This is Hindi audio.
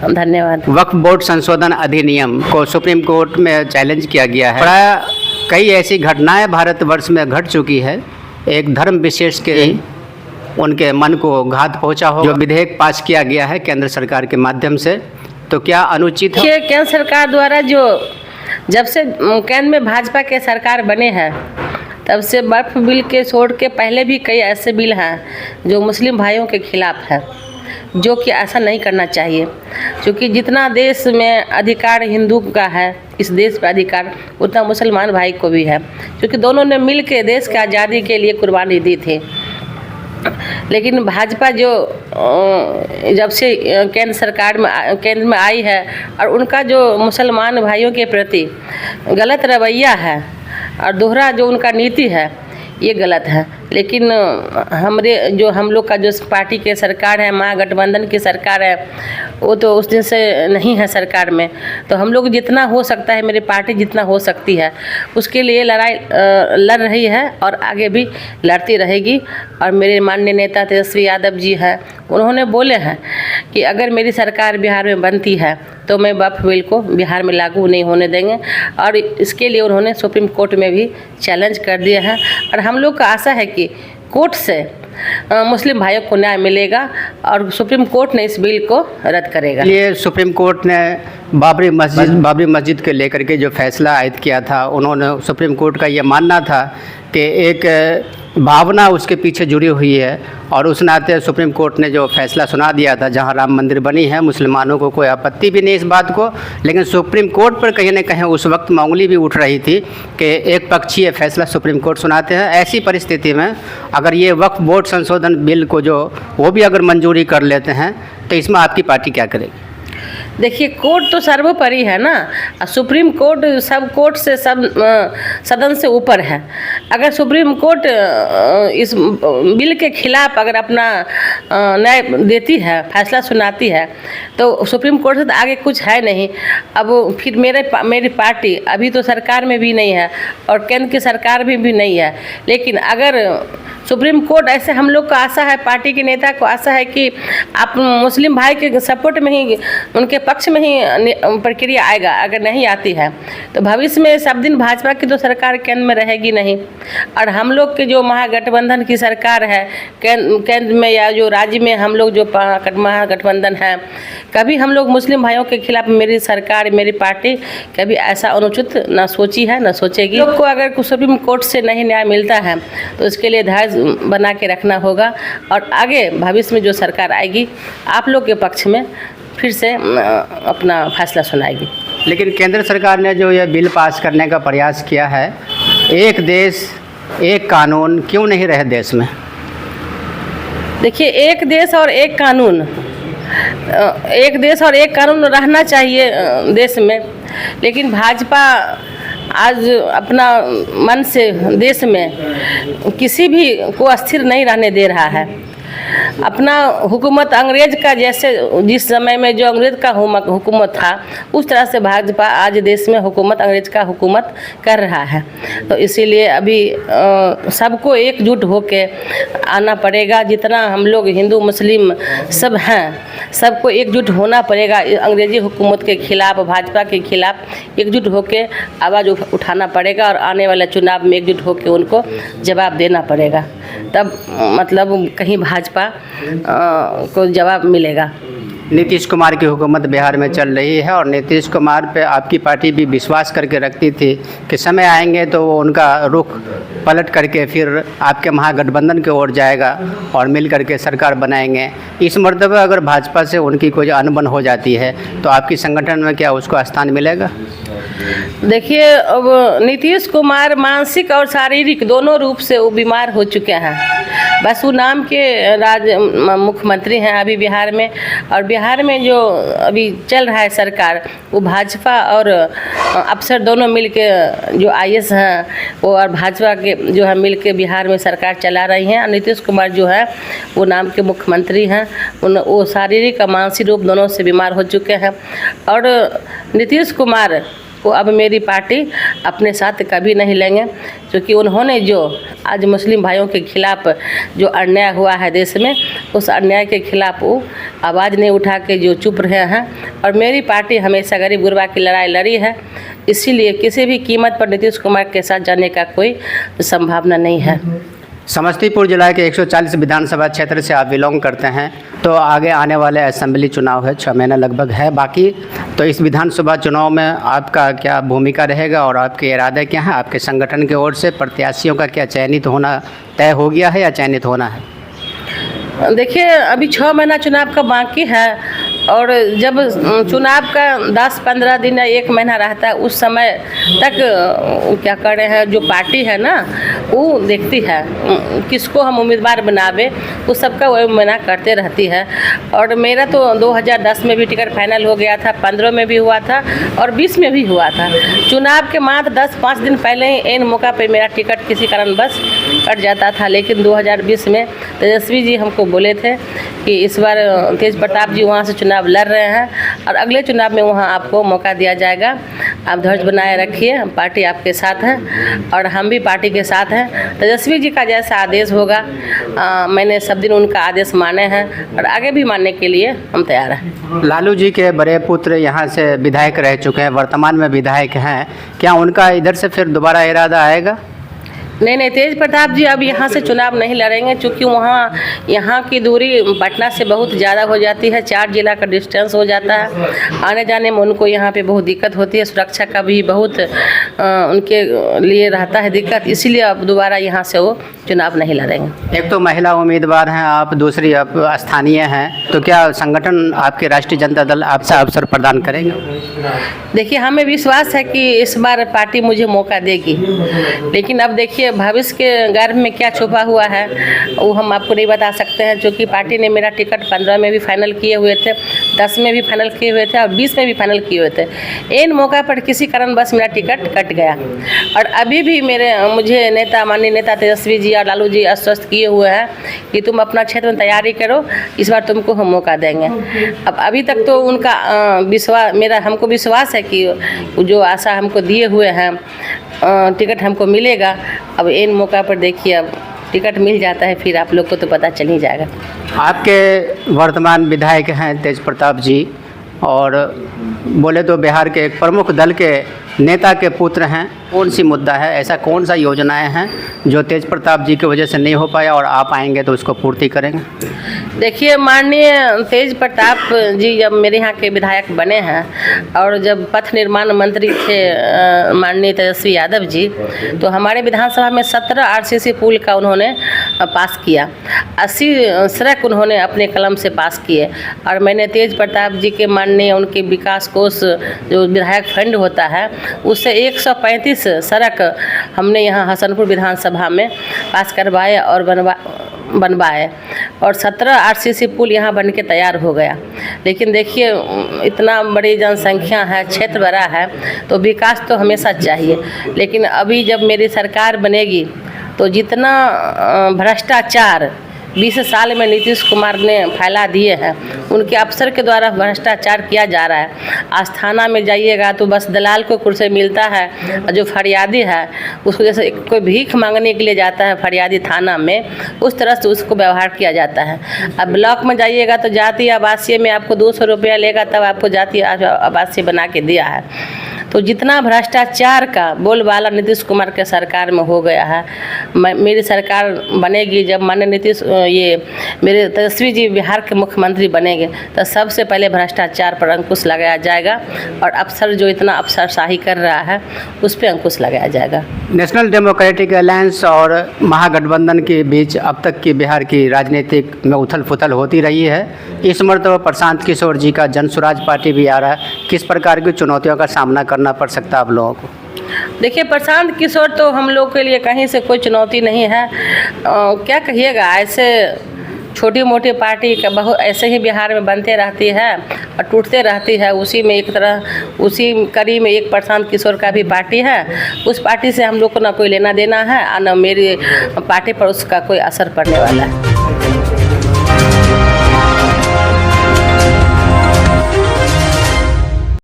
धन्यवाद। वक्फ बोर्ड संशोधन अधिनियम को सुप्रीम कोर्ट में चैलेंज किया गया है। प्राय कई ऐसी घटनाएं भारतवर्ष में घट चुकी है, एक धर्म विशेष के उनके मन को घात पहुंचा हो। जो विधेयक पास किया गया है केंद्र सरकार के माध्यम से, तो क्या अनुचित है? केंद्र सरकार द्वारा जब से केंद्र में भाजपा के सरकार बने हैं तब से वक्फ बिल के छोड़ के पहले भी कई ऐसे बिल हैं जो मुस्लिम भाइयों के खिलाफ है, जो कि ऐसा नहीं करना चाहिए। क्योंकि जितना देश में अधिकार हिंदू का है, इस देश पर अधिकार उतना मुसलमान भाई को भी है, क्योंकि दोनों ने मिल के देश की आज़ादी के लिए कुर्बानी दी थी। लेकिन भाजपा जब से केंद्र में आई है और उनका जो मुसलमान भाइयों के प्रति गलत रवैया है और दोहरा जो उनका नीति है, ये गलत है। लेकिन हम लोग का जो पार्टी के सरकार है, महागठबंधन की सरकार है, वो तो उस दिन से नहीं है सरकार में। तो हम लोग जितना हो सकता है, मेरी पार्टी जितना हो सकती है उसके लिए लड़ाई लड़ रही है और आगे भी लड़ती रहेगी। और मेरे माननीय नेता तेजस्वी यादव जी हैं, उन्होंने बोले हैं कि अगर मेरी सरकार बिहार में बनती है तो मैं वक्फ बिल को बिहार में लागू नहीं होने देंगे। और इसके लिए उन्होंने सुप्रीम कोर्ट में भी चैलेंज कर दिया है। और हम लोग का आशा है कि कोर्ट से मुस्लिम भाइयों को न्याय मिलेगा और सुप्रीम कोर्ट ने इस बिल को रद्द करेगा। ये सुप्रीम कोर्ट ने बाबरी मस्जिद के लेकर के जो फैसला आयद किया था, उन्होंने सुप्रीम कोर्ट का ये मानना था कि एक भावना उसके पीछे जुड़ी हुई है और उस नाते सुप्रीम कोर्ट ने जो फैसला सुना दिया था, जहां राम मंदिर बनी है, मुसलमानों को कोई आपत्ति भी नहीं इस बात को। लेकिन सुप्रीम कोर्ट पर कहीं न कहीं उस वक्त उंगली भी उठ रही थी कि एक पक्षीय फैसला सुप्रीम कोर्ट सुनाते हैं। ऐसी परिस्थिति में अगर ये वक्फ बोर्ड संशोधन बिल को वो भी अगर मंजूरी कर लेते हैं तो इसमें आपकी पार्टी क्या करेगी? देखिए, कोर्ट तो सर्वोपरि है ना। सुप्रीम कोर्ट सब कोर्ट से सब सदन से ऊपर है। अगर सुप्रीम कोर्ट इस बिल के खिलाफ अगर अपना न्याय देती है, फैसला सुनाती है, तो सुप्रीम कोर्ट से तो आगे कुछ है नहीं। अब फिर मेरी पार्टी अभी तो सरकार में भी नहीं है और केंद्र की सरकार में भी नहीं है। लेकिन अगर सुप्रीम कोर्ट ऐसे, हम लोग को आशा है, पार्टी के नेता को आशा है कि आप मुस्लिम भाई के सपोर्ट में ही, उनके पक्ष में ही प्रक्रिया आएगा। अगर नहीं आती है तो भविष्य में सब दिन भाजपा की तो सरकार केंद्र में रहेगी नहीं। और हम लोग के जो महागठबंधन की सरकार है केंद्र में या जो राज्य में, हम लोग जो महागठबंधन है, कभी हम लोग मुस्लिम भाइयों के खिलाफ मेरी सरकार, मेरी पार्टी कभी ऐसा अनुचित ना सोची है, ना सोचेगी। लोग को अगर सुप्रीम कोर्ट से नहीं न्याय मिलता है तो इसके लिए धैर्य बना के रखना होगा और आगे भविष्य में जो सरकार आएगी आप लोग के पक्ष में फिर से अपना फैसला सुनाएगी। लेकिन केंद्र सरकार ने जो ये बिल पास करने का प्रयास किया है, एक देश एक कानून, क्यों नहीं रहे देश में? देखिए, एक देश और एक कानून, एक देश और एक कानून रहना चाहिए देश में। लेकिन भाजपा आज अपना मन से देश में किसी भी को अस्थिर नहीं रहने दे रहा है। अपना हुकूमत अंग्रेज का, जैसे जिस समय में जो अंग्रेज का हुकूमत था, उस तरह से भाजपा आज देश में हुकूमत, अंग्रेज का हुकूमत कर रहा है। तो इसीलिए अभी सबको एकजुट होके आना पड़ेगा। जितना हम लोग हिंदू मुस्लिम सब हैं, सबको एकजुट होना पड़ेगा। अंग्रेजी हुकूमत के खिलाफ, भाजपा के खिलाफ एकजुट होके आवाज़ उठाना पड़ेगा और आने वाले चुनाव में एकजुट होके उनको जवाब देना पड़ेगा। तब मतलब कहीं भाजपा को जवाब मिलेगा। नीतीश कुमार की हुकूमत बिहार में चल रही है और नीतीश कुमार पे आपकी पार्टी भी विश्वास करके रखती थी कि समय आएंगे तो वो उनका रुख पलट करके फिर आपके महागठबंधन की ओर जाएगा और मिल करके सरकार बनाएंगे। इस मर्तबे अगर भाजपा से उनकी कोई अनबन हो जाती है तो आपकी संगठन में क्या उसको स्थान मिलेगा? देखिए, अब नीतीश कुमार मानसिक और शारीरिक दोनों रूप से वो बीमार हो चुके हैं। बस वो नाम के मुख्यमंत्री हैं अभी बिहार में, और बिहार में जो अभी चल रहा है सरकार, वो भाजपा और अफसर दोनों मिलके, जो IAS हैं वो और भाजपा के जो है मिलके बिहार में सरकार चला रही हैं। और नीतीश कुमार जो है वो नाम के मुख्यमंत्री हैं, वो शारीरिक और मानसिक रूप दोनों से बीमार हो चुके हैं। और नीतीश कुमार वो अब मेरी पार्टी अपने साथ कभी नहीं लेंगे, क्योंकि उन्होंने जो आज मुस्लिम भाइयों के खिलाफ़ जो अन्याय हुआ है देश में, उस अन्याय के खिलाफ़ वो आवाज़ नहीं उठा के जो चुप रहे हैं। और मेरी पार्टी हमेशा गरीब गुरबा की लड़ाई लड़ी है, इसीलिए किसी भी कीमत पर नीतीश कुमार के साथ जाने का कोई संभावना नहीं है। समस्तीपुर जिला के 140 विधानसभा क्षेत्र से आप बिलोंग करते हैं, तो आगे आने वाले असेंबली चुनाव है, 6 महीना लगभग है बाकी, तो इस विधानसभा चुनाव में आपका क्या भूमिका रहेगा और आपके इरादे क्या हैं? आपके संगठन की ओर से प्रत्याशियों का क्या चयनित होना तय हो गया है या चयनित होना है? देखिए, अभी 6 महीना चुनाव का बाकी है, और जब चुनाव का 10-15 दिन या 1 महीना रहता है, उस समय तक क्या कर रहे हैं, जो पार्टी है ना वो देखती है किसको हम उम्मीदवार बनावे, उस सबका वो मना करते रहती है। और मेरा तो 2010 में भी टिकट फाइनल हो गया था, 15 में भी हुआ था और 20 में भी हुआ था। चुनाव के मात्र 10-5 दिन पहले ही एन मौका पर मेरा टिकट किसी कारण बस कट जाता था। लेकिन 2020 में तेजस्वी जी हमको बोले थे कि इस बार तेज प्रताप जी वहाँ से चुनाव लड़ रहे हैं और अगले चुनाव में वहाँ आपको मौका दिया जाएगा, आप धैर्य बनाए रखिए, पार्टी आपके साथ है और हम भी पार्टी के साथ हैं। तेजस्वी जी का जैसा आदेश होगा, मैंने सब दिन उनका आदेश माने हैं और आगे भी मानने के लिए हम तैयार हैं। लालू जी के बड़े पुत्र यहाँ से विधायक रह चुके हैं, वर्तमान में विधायक हैं, क्या उनका इधर से फिर दोबारा इरादा आएगा? नहीं, तेज प्रताप जी अब यहाँ से चुनाव नहीं लड़ेंगे, क्योंकि वहाँ यहाँ की दूरी पटना से बहुत ज़्यादा हो जाती है, 4 जिला का डिस्टेंस हो जाता है, आने जाने में उनको यहाँ पे बहुत दिक्कत होती है, सुरक्षा का भी बहुत उनके लिए रहता है दिक्कत, इसीलिए अब दोबारा यहाँ से वो चुनाव नहीं लड़ेंगे। एक तो महिला उम्मीदवार हैं आप, दूसरी आप स्थानीय हैं, तो क्या संगठन आपके राष्ट्रीय जनता दल आपसे अवसर प्रदान करेंगे? देखिए, हमें विश्वास है कि इस बार पार्टी मुझे मौका देगी, लेकिन अब देखिए भविष्य के गर्भ में क्या छुपा हुआ है वो हम आपको नहीं बता सकते हैं, क्योंकि पार्टी ने मेरा टिकट 15 में भी फाइनल किए हुए थे, 10 में भी फाइनल किए हुए थे और 20 में भी फाइनल किए हुए थे। इन मौका पर किसी कारण बस मेरा टिकट कट गया और अभी भी मुझे माननीय नेता तेजस्वी जी और लालू जी आश्वस्त किए हुए हैं कि तुम अपना क्षेत्र में तैयारी करो, इस बार तुमको हम मौका देंगे। अब अभी तक तो उनका हमको विश्वास है कि जो आशा हमको दिए हुए हैं टिकट हमको मिलेगा। अब इन मौका पर देखिए, अब टिकट मिल जाता है फिर आप लोग को तो पता चल ही जाएगा। आपके वर्तमान विधायक हैं तेज प्रताप जी, और बोले तो बिहार के एक प्रमुख दल के नेता के पुत्र हैं। कौन सी मुद्दा है, ऐसा कौन सा योजनाएं हैं जो तेज प्रताप जी की वजह से नहीं हो पाया और आप आएंगे तो उसको पूर्ति करेंगे? देखिए, माननीय तेज प्रताप जी जब मेरे यहाँ के विधायक बने हैं और जब पथ निर्माण मंत्री थे माननीय तेजस्वी यादव जी, तो हमारे विधानसभा में 17 आरसीसी पुल का उन्होंने पास किया, 80 सड़क उन्होंने अपने कलम से पास किए। और मैंने तेज प्रताप जी के माननीय उनके विकास कोष जो विधायक फंड होता है उससे 135 सड़क हमने यहाँ हसनपुर विधानसभा में पास करवाए और बनवाए और 17 आरसीसी पुल यहाँ बन के तैयार हो गया। लेकिन देखिए, इतना बड़ी जनसंख्या है, क्षेत्र बड़ा है, तो विकास तो हमेशा चाहिए। लेकिन अभी जब मेरी सरकार बनेगी तो जितना भ्रष्टाचार 20 साल में नीतीश कुमार ने फैला दिए हैं, उनके अफसर के द्वारा भ्रष्टाचार किया जा रहा है। आज थाना में जाइएगा तो बस दलाल को कुर्सी मिलता है और जो फरियादी है उसको जैसे कोई भीख मांगने के लिए जाता है फरियादी थाना में, उस तरह से उसको व्यवहार किया जाता है। अब ब्लॉक में जाइएगा तो जाति आवासीय में आपको 200 रुपया लेगा, तब आपको जाति आवासीय बना के दिया है। तो जितना भ्रष्टाचार का बोलबाला नीतीश कुमार के सरकार में हो गया है, मेरी सरकार बनेगी जब माननीय मेरे तेजस्वी जी बिहार के मुख्यमंत्री बनेंगे तो सबसे पहले भ्रष्टाचार पर अंकुश लगाया जाएगा और अफसर जो इतना अफसरशाही कर रहा है उस पर अंकुश लगाया जाएगा। नेशनल डेमोक्रेटिक अलायंस और महागठबंधन के बीच अब तक की बिहार की राजनीतिक में उथल पुथल होती रही है। इस मरतबा प्रशांत किशोर जी का जन स्वराज पार्टी भी आ रहा है, किस प्रकार की चुनौतियों का सामना करना पड़ सकता है आप लोगों को? देखिए, प्रशांत किशोर तो हम लोग के लिए कहीं से कोई चुनौती नहीं है। क्या कहिएगा, ऐसे छोटी मोटी पार्टी का बहुत ऐसे ही बिहार में बनते रहती है और टूटते रहती है। उसी में एक तरह उसी कड़ी में एक प्रशांत किशोर का भी पार्टी है। उस पार्टी से हम लोग को ना कोई लेना देना है और ना मेरी पार्टी पर उसका कोई असर पड़ने वाला है।